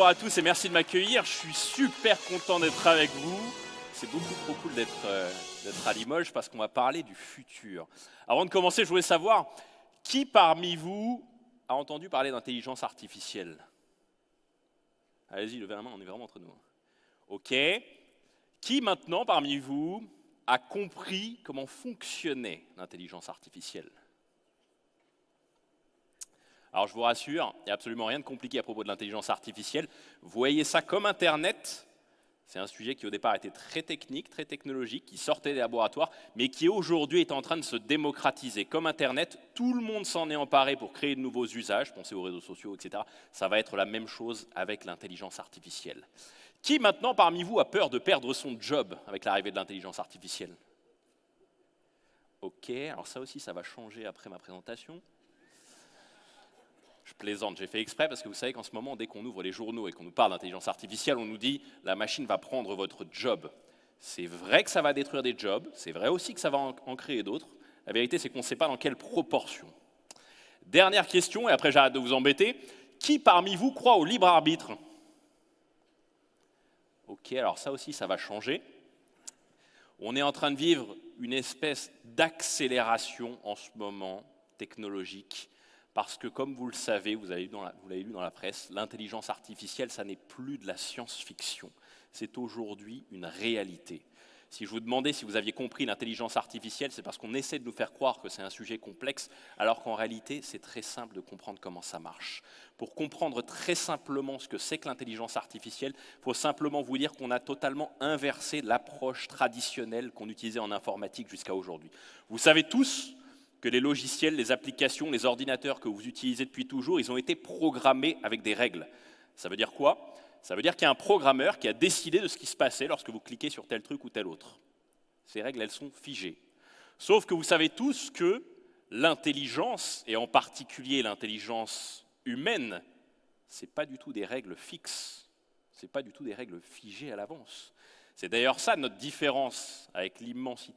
à tous et merci de m'accueillir. Je suis super content d'être avec vous. C'est beaucoup trop cool d'être à Limoges parce qu'on va parler du futur. Avant de commencer, je voulais savoir qui parmi vous a entendu parler d'intelligence artificielle? Allez-y, levez la main, on est vraiment entre nous. Ok. Qui maintenant parmi vous a compris comment fonctionnait l'intelligence artificielle? Alors je vous rassure, il n'y a absolument rien de compliqué à propos de l'intelligence artificielle. Vous voyez ça comme Internet. C'est un sujet qui au départ était très technique, très technologique, qui sortait des laboratoires, mais qui aujourd'hui est en train de se démocratiser. Comme Internet, tout le monde s'en est emparé pour créer de nouveaux usages, pensez aux réseaux sociaux, etc. Ça va être la même chose avec l'intelligence artificielle. Qui maintenant parmi vous a peur de perdre son job avec l'arrivée de l'intelligence artificielle? Ok, alors ça aussi, ça va changer après ma présentation. Je plaisante, j'ai fait exprès parce que vous savez qu'en ce moment, dès qu'on ouvre les journaux et qu'on nous parle d'intelligence artificielle, on nous dit « la machine va prendre votre job ». C'est vrai que ça va détruire des jobs, c'est vrai aussi que ça va en créer d'autres. La vérité, c'est qu'on ne sait pas dans quelle proportion. Dernière question, et après j'arrête de vous embêter. Qui parmi vous croit au libre arbitre? Ok, alors ça aussi, ça va changer. On est en train de vivre une espèce d'accélération en ce moment technologique. Parce que, comme vous le savez, vous l'avez lu dans la presse, l'intelligence artificielle, ça n'est plus de la science-fiction. C'est aujourd'hui une réalité. Si je vous demandais si vous aviez compris l'intelligence artificielle, c'est parce qu'on essaie de nous faire croire que c'est un sujet complexe, alors qu'en réalité, c'est très simple de comprendre comment ça marche. Pour comprendre très simplement ce que c'est que l'intelligence artificielle, il faut simplement vous dire qu'on a totalement inversé l'approche traditionnelle qu'on utilisait en informatique jusqu'à aujourd'hui. Vous savez tous que les logiciels, les applications, les ordinateurs que vous utilisez depuis toujours, ils ont été programmés avec des règles. Ça veut dire quoi? Ça veut dire qu'il y a un programmeur qui a décidé de ce qui se passait lorsque vous cliquez sur tel truc ou tel autre. Ces règles, elles sont figées. Sauf que vous savez tous que l'intelligence, et en particulier l'intelligence humaine, ce n'est pas du tout des règles fixes, ce n'est pas du tout des règles figées à l'avance. C'est d'ailleurs ça notre différence avec l'immense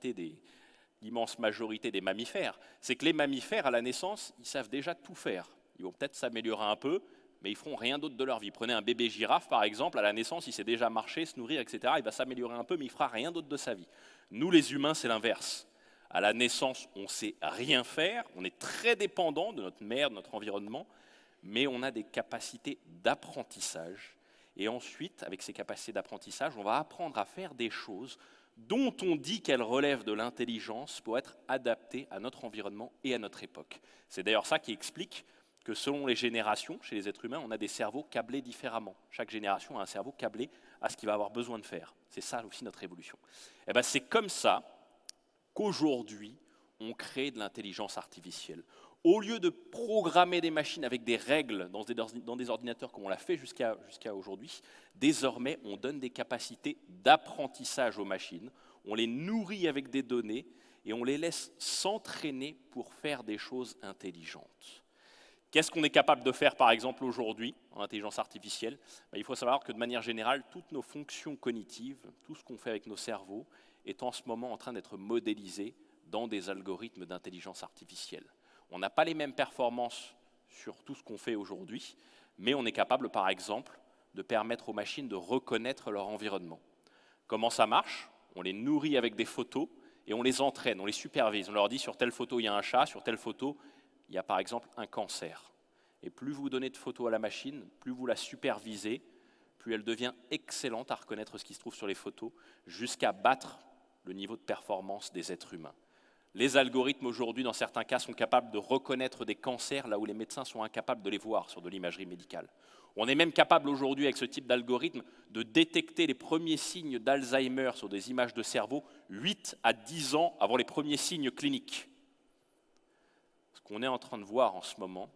majorité des mammifères, c'est que les mammifères, à la naissance, ils savent déjà tout faire. Ils vont peut-être s'améliorer un peu, mais ils ne feront rien d'autre de leur vie. Prenez un bébé girafe, par exemple, à la naissance, il sait déjà marcher, se nourrir, etc. Il va s'améliorer un peu, mais il ne fera rien d'autre de sa vie. Nous, les humains, c'est l'inverse. À la naissance, on ne sait rien faire, on est très dépendant de notre mère, de notre environnement, mais on a des capacités d'apprentissage. Et ensuite, avec ces capacités d'apprentissage, on va apprendre à faire des choses dont on dit qu'elles relèvent de l'intelligence pour être adaptées à notre environnement et à notre époque. C'est d'ailleurs ça qui explique que selon les générations, chez les êtres humains, on a des cerveaux câblés différemment. Chaque génération a un cerveau câblé à ce qu'il va avoir besoin de faire. C'est ça aussi notre évolution. Et bien, c'est comme ça qu'aujourd'hui, on crée de l'intelligence artificielle. Au lieu de programmer des machines avec des règles dans des ordinateurs comme on l'a fait jusqu'à aujourd'hui, désormais, on donne des capacités d'apprentissage aux machines, on les nourrit avec des données et on les laisse s'entraîner pour faire des choses intelligentes. Qu'est-ce qu'on est capable de faire, par exemple, aujourd'hui, en intelligence artificielle? Il faut savoir que, de manière générale, toutes nos fonctions cognitives, tout ce qu'on fait avec nos cerveaux, est en ce moment en train d'être modélisé dans des algorithmes d'intelligence artificielle. On n'a pas les mêmes performances sur tout ce qu'on fait aujourd'hui, mais on est capable, par exemple, de permettre aux machines de reconnaître leur environnement. Comment ça marche? On les nourrit avec des photos et on les entraîne, on les supervise. On leur dit sur telle photo il y a un chat, sur telle photo il y a par exemple un cancer. Et plus vous donnez de photos à la machine, plus vous la supervisez, plus elle devient excellente à reconnaître ce qui se trouve sur les photos, jusqu'à battre le niveau de performance des êtres humains. Les algorithmes aujourd'hui, dans certains cas, sont capables de reconnaître des cancers là où les médecins sont incapables de les voir sur de l'imagerie médicale. On est même capable aujourd'hui, avec ce type d'algorithme, de détecter les premiers signes d'Alzheimer sur des images de cerveau 8 à 10 ans avant les premiers signes cliniques. Ce qu'on est en train de voir en ce moment,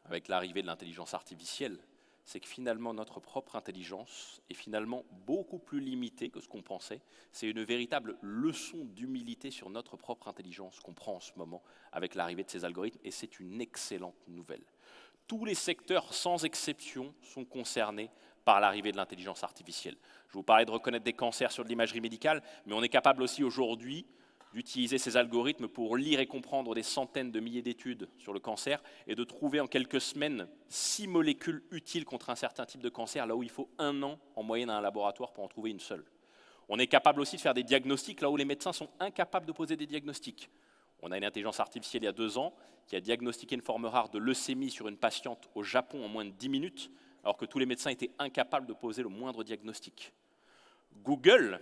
avec l'arrivée de l'intelligence artificielle, c'est que finalement notre propre intelligence est finalement beaucoup plus limitée que ce qu'on pensait. C'est une véritable leçon d'humilité sur notre propre intelligence qu'on prend en ce moment avec l'arrivée de ces algorithmes, et c'est une excellente nouvelle. Tous les secteurs, sans exception, sont concernés par l'arrivée de l'intelligence artificielle. Je vous parlais de reconnaître des cancers sur de l'imagerie médicale, mais on est capable aussi aujourd'hui d'utiliser ces algorithmes pour lire et comprendre des centaines de milliers d'études sur le cancer et de trouver en quelques semaines 6 molécules utiles contre un certain type de cancer, là où il faut 1 an en moyenne à un laboratoire pour en trouver une seule. On est capable aussi de faire des diagnostics là où les médecins sont incapables de poser des diagnostics. On a une intelligence artificielle il y a 2 ans qui a diagnostiqué une forme rare de leucémie sur une patiente au Japon en moins de 10 minutes, alors que tous les médecins étaient incapables de poser le moindre diagnostic. Google,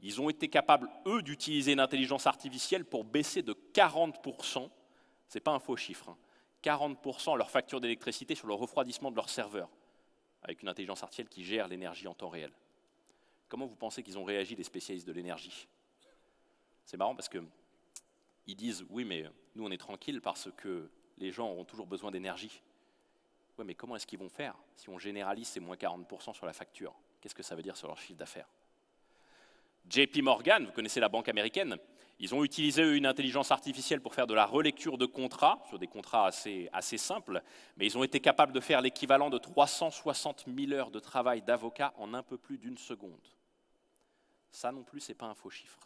ils ont été capables, eux, d'utiliser une intelligence artificielle pour baisser de 40%, ce n'est pas un faux chiffre, 40% leur facture d'électricité sur le refroidissement de leur serveur, avec une intelligence artificielle qui gère l'énergie en temps réel. Comment vous pensez qu'ils ont réagi, les spécialistes de l'énergie? C'est marrant parce qu'ils disent « oui, mais nous on est tranquille parce que les gens auront toujours besoin d'énergie ». Oui, mais comment est-ce qu'ils vont faire si on généralise ces moins 40% sur la facture? Qu'est-ce que ça veut dire sur leur chiffre d'affaires? JP Morgan, vous connaissez la banque américaine, ils ont utilisé une intelligence artificielle pour faire de la relecture de contrats, sur des contrats assez simples, mais ils ont été capables de faire l'équivalent de 360 000 heures de travail d'avocat en un peu plus d'1 seconde. Ça non plus, ce n'est pas un faux chiffre.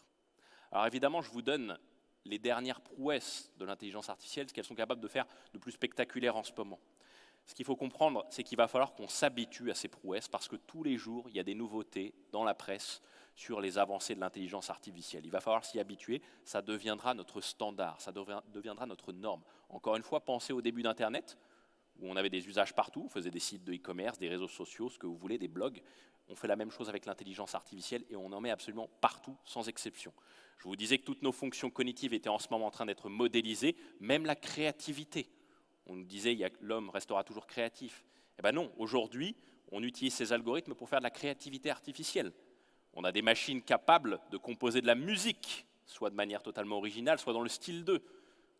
Alors évidemment, je vous donne les dernières prouesses de l'intelligence artificielle, ce qu'elles sont capables de faire de plus spectaculaire en ce moment. Ce qu'il faut comprendre, c'est qu'il va falloir qu'on s'habitue à ces prouesses parce que tous les jours, il y a des nouveautés dans la presse sur les avancées de l'intelligence artificielle. Il va falloir s'y habituer, ça deviendra notre standard, ça deviendra notre norme. Encore une fois, pensez au début d'Internet, où on avait des usages partout, on faisait des sites de e-commerce, des réseaux sociaux, ce que vous voulez, des blogs. On fait la même chose avec l'intelligence artificielle et on en met absolument partout, sans exception. Je vous disais que toutes nos fonctions cognitives étaient en ce moment en train d'être modélisées, même la créativité. On nous disait que l'homme restera toujours créatif. Eh bien non, aujourd'hui, on utilise ces algorithmes pour faire de la créativité artificielle. On a des machines capables de composer de la musique, soit de manière totalement originale, soit dans le style 2,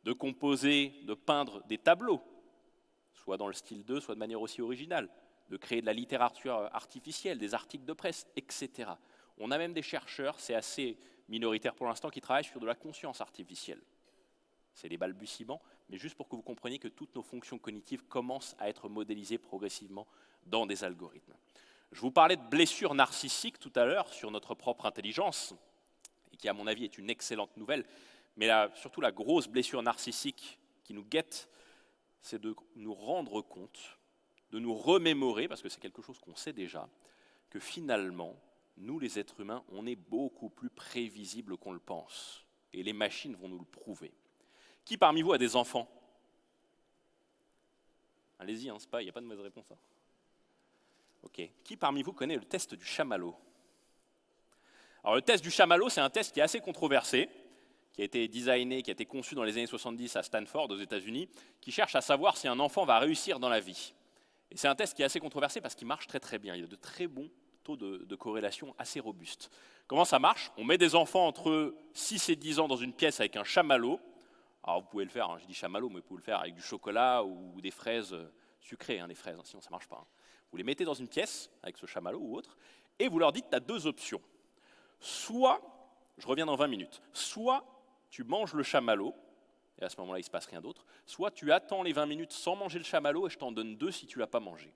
de composer, de peindre des tableaux, soit dans le style 2, soit de manière aussi originale, de créer de la littérature artificielle, des articles de presse, etc. On a même des chercheurs, c'est assez minoritaire pour l'instant, qui travaillent sur de la conscience artificielle. C'est les balbutiements, mais juste pour que vous compreniez que toutes nos fonctions cognitives commencent à être modélisées progressivement dans des algorithmes. Je vous parlais de blessures narcissiques tout à l'heure sur notre propre intelligence, et qui à mon avis est une excellente nouvelle, mais surtout la grosse blessure narcissique qui nous guette, c'est de nous rendre compte, de nous remémorer, parce que c'est quelque chose qu'on sait déjà, que finalement, nous les êtres humains, on est beaucoup plus prévisibles qu'on le pense, et les machines vont nous le prouver. Qui parmi vous a des enfants? Allez-y, il n'y a pas de mauvaise réponse. Ok. Qui parmi vous connaît le test du chamallow? Alors le test du chamallow, c'est un test qui est assez controversé, qui a été designé, qui a été conçu dans les années 70 à Stanford, aux États-Unis, qui cherche à savoir si un enfant va réussir dans la vie. Et c'est un test qui est assez controversé parce qu'il marche très très bien. Il a de très bons taux de corrélation assez robustes. Comment ça marche? On met des enfants entre 6 et 10 ans dans une pièce avec un chamallow. Alors vous pouvez le faire, je dis chamallow, mais vous pouvez le faire avec du chocolat ou des fraises sucrées, les fraises, sinon ça ne marche pas. Vous les mettez dans une pièce avec ce chamallow ou autre, et vous leur dites, tu as 2 options. Soit, je reviens dans 20 minutes, soit tu manges le chamallow, et à ce moment-là, il ne se passe rien d'autre, soit tu attends les 20 minutes sans manger le chamallow et je t'en donne 2 si tu ne l'as pas mangé.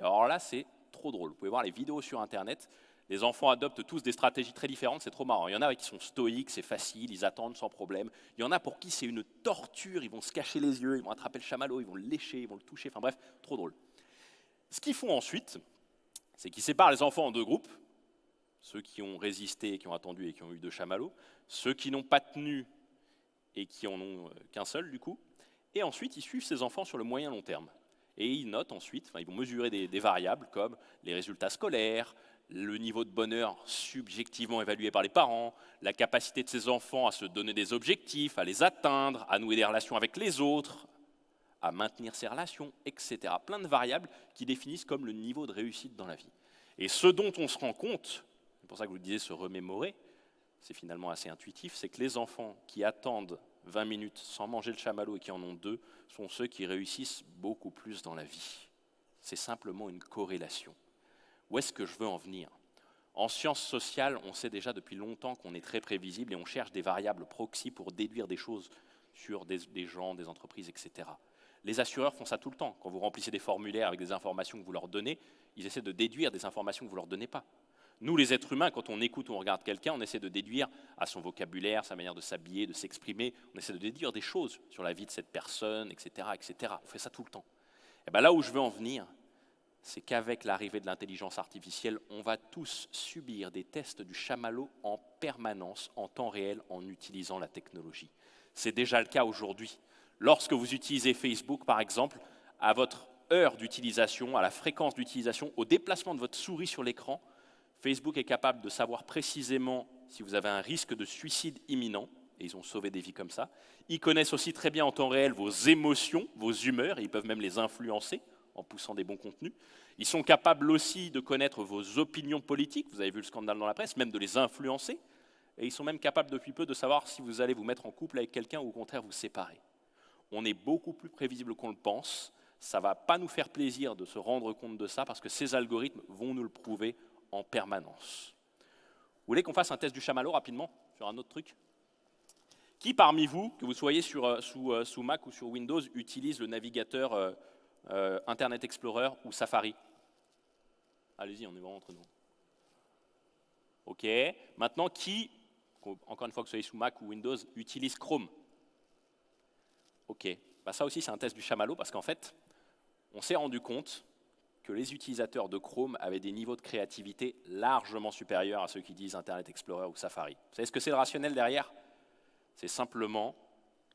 Et alors là, c'est trop drôle. Vous pouvez voir les vidéos sur Internet. Les enfants adoptent tous des stratégies très différentes, c'est trop marrant. Il y en a qui sont stoïques, c'est facile, ils attendent sans problème. Il y en a pour qui c'est une torture, ils vont se cacher les yeux, ils vont attraper le chamallow, ils vont le lécher, ils vont le toucher, enfin bref, trop drôle. Ce qu'ils font ensuite, c'est qu'ils séparent les enfants en 2 groupes, ceux qui ont résisté, qui ont attendu et qui ont eu 2 chamallows, ceux qui n'ont pas tenu et qui en ont qu'un seul du coup, et ensuite ils suivent ces enfants sur le moyen long terme. Et ils notent ensuite, ils vont mesurer des variables comme les résultats scolaires, le niveau de bonheur subjectivement évalué par les parents, la capacité de ces enfants à se donner des objectifs, à les atteindre, à nouer des relations avec les autres, à maintenir ces relations, etc. Plein de variables qui définissent comme le niveau de réussite dans la vie. Et ce dont on se rend compte, c'est pour ça que je vous disais se remémorer, c'est finalement assez intuitif, c'est que les enfants qui attendent 20 minutes sans manger le chamallow et qui en ont 2 sont ceux qui réussissent beaucoup plus dans la vie. C'est simplement une corrélation. Où est-ce que je veux en venir? En sciences sociales, on sait déjà depuis longtemps qu'on est très prévisible et on cherche des variables proxy pour déduire des choses sur des gens, des entreprises, etc. Les assureurs font ça tout le temps. Quand vous remplissez des formulaires avec des informations que vous leur donnez, ils essaient de déduire des informations que vous ne leur donnez pas. Nous, les êtres humains, quand on écoute ou on regarde quelqu'un, on essaie de déduire à son vocabulaire, sa manière de s'habiller, de s'exprimer, on essaie de déduire des choses sur la vie de cette personne, etc., etc. On fait ça tout le temps. Et bien là où je veux en venir, c'est qu'avec l'arrivée de l'intelligence artificielle, on va tous subir des tests du chamallow en permanence, en temps réel, en utilisant la technologie. C'est déjà le cas aujourd'hui. Lorsque vous utilisez Facebook, par exemple, à votre heure d'utilisation, à la fréquence d'utilisation, au déplacement de votre souris sur l'écran, Facebook est capable de savoir précisément si vous avez un risque de suicide imminent, et ils ont sauvé des vies comme ça. Ils connaissent aussi très bien en temps réel vos émotions, vos humeurs, et ils peuvent même les influencer en poussant des bons contenus. Ils sont capables aussi de connaître vos opinions politiques, vous avez vu le scandale dans la presse, même de les influencer, et ils sont même capables depuis peu de savoir si vous allez vous mettre en couple avec quelqu'un ou au contraire vous séparer. On est beaucoup plus prévisible qu'on le pense, ça ne va pas nous faire plaisir de se rendre compte de ça, parce que ces algorithmes vont nous le prouver en permanence. Vous voulez qu'on fasse un test du chamallow rapidement sur un autre truc? Qui parmi vous, que vous soyez sous Mac ou sur Windows, utilise le navigateur Internet Explorer ou Safari? Allez-y, on est vraiment entre nous. Ok. Maintenant, qui, encore une fois que vous soyez sous Mac ou Windows, utilise Chrome? Ok. Bah, ça aussi, c'est un test du chamallow parce qu'en fait, on s'est rendu compte que les utilisateurs de Chrome avaient des niveaux de créativité largement supérieurs à ceux qui utilisent Internet Explorer ou Safari. Vous savez ce que c'est le rationnel derrière? C'est simplement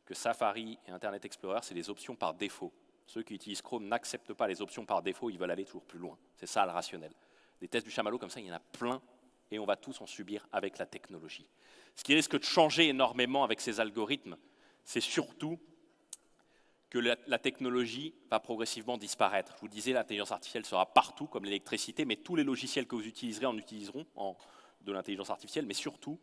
que Safari et Internet Explorer, c'est des options par défaut. Ceux qui utilisent Chrome n'acceptent pas les options par défaut, ils veulent aller toujours plus loin. C'est ça le rationnel. Des tests du chamallow comme ça, il y en a plein et on va tous en subir avec la technologie. Ce qui risque de changer énormément avec ces algorithmes, c'est surtout que la technologie va progressivement disparaître. Je vous le disais, l'intelligence artificielle sera partout, comme l'électricité, mais tous les logiciels que vous utiliserez en utiliseront de l'intelligence artificielle, mais surtout,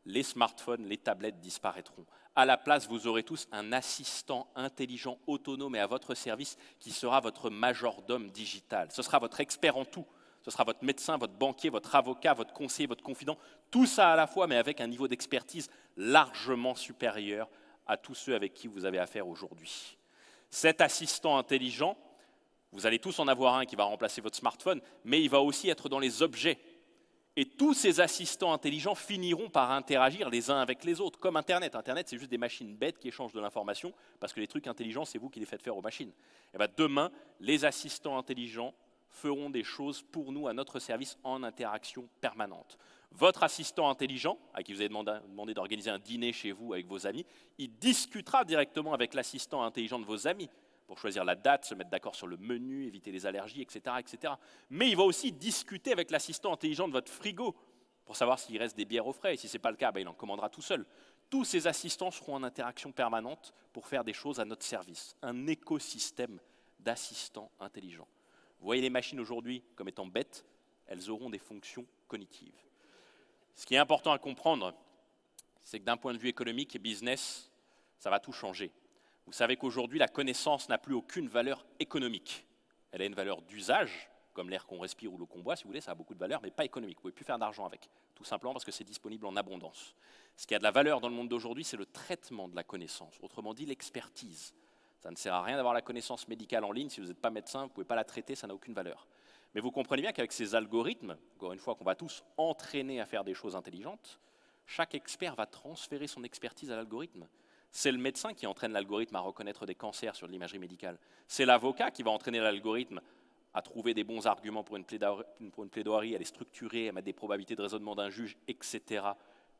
les smartphones, les tablettes disparaîtront. À la place, vous aurez tous un assistant intelligent, autonome et à votre service qui sera votre majordome digital. Ce sera votre expert en tout. Ce sera votre médecin, votre banquier, votre avocat, votre conseiller, votre confident. Tout ça à la fois, mais avec un niveau d'expertise largement supérieur à tous ceux avec qui vous avez affaire aujourd'hui. Cet assistant intelligent, vous allez tous en avoir un qui va remplacer votre smartphone, mais il va aussi être dans les objets. Et tous ces assistants intelligents finiront par interagir les uns avec les autres, comme Internet. Internet, c'est juste des machines bêtes qui échangent de l'information, parce que les trucs intelligents, c'est vous qui les faites faire aux machines. Et bien, demain, les assistants intelligents feront des choses pour nous, à notre service, en interaction permanente. Votre assistant intelligent, à qui vous avez demandé d'organiser un dîner chez vous avec vos amis, il discutera directement avec l'assistant intelligent de vos amis pour choisir la date, se mettre d'accord sur le menu, éviter les allergies, etc., etc. Mais il va aussi discuter avec l'assistant intelligent de votre frigo pour savoir s'il reste des bières au frais. Et si ce n'est pas le cas, ben, il en commandera tout seul. Tous ces assistants seront en interaction permanente pour faire des choses à notre service. Un écosystème d'assistants intelligents. Vous voyez les machines aujourd'hui comme étant bêtes, elles auront des fonctions cognitives. Ce qui est important à comprendre, c'est que d'un point de vue économique et business, ça va tout changer. Vous savez qu'aujourd'hui, la connaissance n'a plus aucune valeur économique. Elle a une valeur d'usage, comme l'air qu'on respire ou l'eau qu'on boit, si vous voulez, ça a beaucoup de valeur, mais pas économique. Vous ne pouvez plus faire d'argent avec, tout simplement parce que c'est disponible en abondance. Ce qui a de la valeur dans le monde d'aujourd'hui, c'est le traitement de la connaissance, autrement dit l'expertise. Ça ne sert à rien d'avoir la connaissance médicale en ligne, si vous n'êtes pas médecin, vous ne pouvez pas la traiter, ça n'a aucune valeur. Mais vous comprenez bien qu'avec ces algorithmes, encore une fois qu'on va tous entraîner à faire des choses intelligentes, chaque expert va transférer son expertise à l'algorithme. C'est le médecin qui entraîne l'algorithme à reconnaître des cancers sur de l'imagerie médicale. C'est l'avocat qui va entraîner l'algorithme à trouver des bons arguments pour une plaidoirie, à les structurer, à mettre des probabilités de raisonnement d'un juge, etc.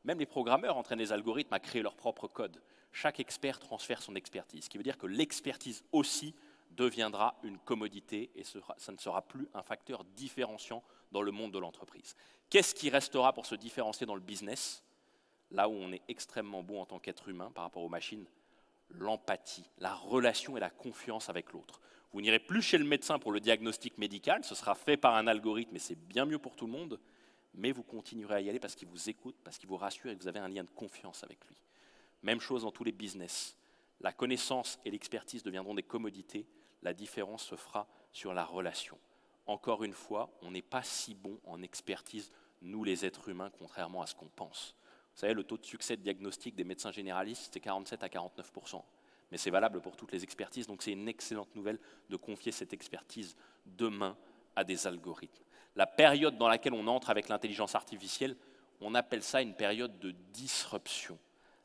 Même les programmeurs entraînent les algorithmes à créer leur propre code. Chaque expert transfère son expertise, ce qui veut dire que l'expertise aussi deviendra une commodité et ça ne sera plus un facteur différenciant dans le monde de l'entreprise. Qu'est-ce qui restera pour se différencier dans le business ? Là où on est extrêmement bon en tant qu'être humain par rapport aux machines, l'empathie, la relation et la confiance avec l'autre. Vous n'irez plus chez le médecin pour le diagnostic médical, ce sera fait par un algorithme et c'est bien mieux pour tout le monde, mais vous continuerez à y aller parce qu'il vous écoute, parce qu'il vous rassure et que vous avez un lien de confiance avec lui. Même chose dans tous les business. La connaissance et l'expertise deviendront des commodités, la différence se fera sur la relation. Encore une fois, on n'est pas si bon en expertise, nous les êtres humains, contrairement à ce qu'on pense. Vous savez, le taux de succès de diagnostic des médecins généralistes, c'est 47 à 49%. Mais c'est valable pour toutes les expertises, donc c'est une excellente nouvelle de confier cette expertise demain à des algorithmes. la période dans laquelle on entre avec l'intelligence artificielle, on appelle ça une période de disruption.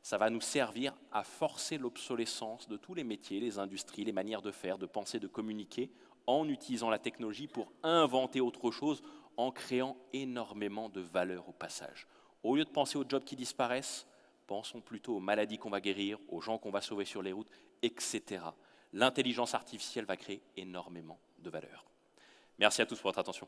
Ça va nous servir à forcer l'obsolescence de tous les métiers, les industries, les manières de faire, de penser, de communiquer, en utilisant la technologie pour inventer autre chose, en créant énormément de valeur au passage. Au lieu de penser aux jobs qui disparaissent, pensons plutôt aux maladies qu'on va guérir, aux gens qu'on va sauver sur les routes, etc. L'intelligence artificielle va créer énormément de valeur. Merci à tous pour votre attention.